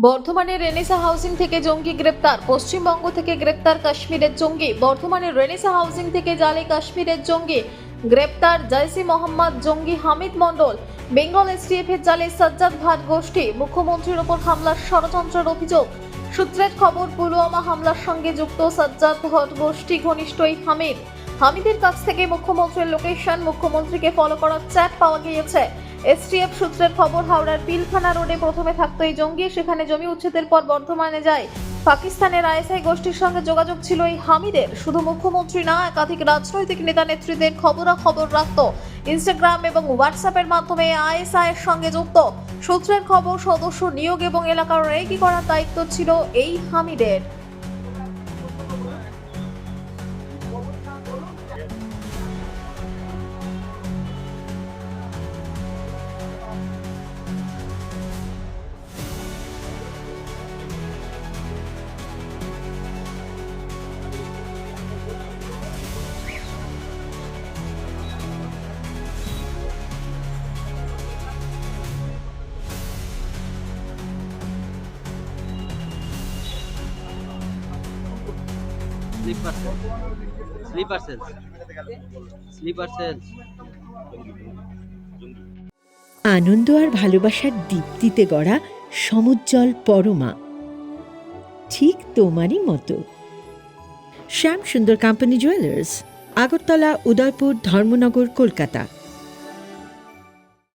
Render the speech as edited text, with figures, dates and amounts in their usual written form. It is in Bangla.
বর্ধমানে রেনেসা হাউজিং থেকে জঙ্গি গ্রেপ্তার। পশ্চিমবঙ্গ থেকে গ্রেপ্তার কাশ্মীরের জঙ্গি। বর্ধমানের রেনেসা হাউজিং থেকে জালে কাশ্মীরের জঙ্গি গ্রেপ্তার। জৈশ-ই মোহাম্মদ জঙ্গি হামিদ মণ্ডল। বেঙ্গল এসটিএফ এর জালে সাজ্জাদ ভাট গোষ্ঠী। মুখ্যমন্ত্রীর ওপর হামলার ষড়যন্ত্রের অভিযোগ। সূত্রের খবর, পুলওয়ামা হামলার সঙ্গে যুক্ত সাজ্জাদ ভাট গোষ্ঠী ঘনিষ্ঠ এই হামিদের কাছ থেকে মুখ্যমন্ত্রীর লোকেশন, মুখ্যমন্ত্রীকে ফলো করার চ্যাট পাওয়া গিয়েছে। এসটিএফ সূত্রের খবর, হাওড়ার পিলখানা রোডে প্রথমে থাকতো এই জঙ্গি, সেখানে জমি উচ্ছেদের পর বর্ধমানে যায়। পাকিস্তানের আইএসআই গোষ্ঠীর সঙ্গে যোগাযোগ ছিল এই হামিদের। শুধু মুখ্যমন্ত্রী না, একাধিক রাজনৈতিক নেতা নেত্রীদের খবরাখবর রাখত। ইনস্টাগ্রাম এবং হোয়াটসঅ্যাপের মাধ্যমে আইএসআই এর সঙ্গে যুক্ত। সূত্রের খবর, সদস্য নিয়োগ এবং এলাকার রেকি করার দায়িত্ব ছিল এই হামিদের। স্লিপার সেলস আনন্দ আর ভালোবাসার দীপ্তিতে গড়া সমুজ্জ্বল পরমা, ঠিক তোমারই মতো। শ্যাম সুন্দর কোম্পানি জুয়েলার্স, আগরতলা, উদয়পুর, ধর্মনগর, কলকাতা।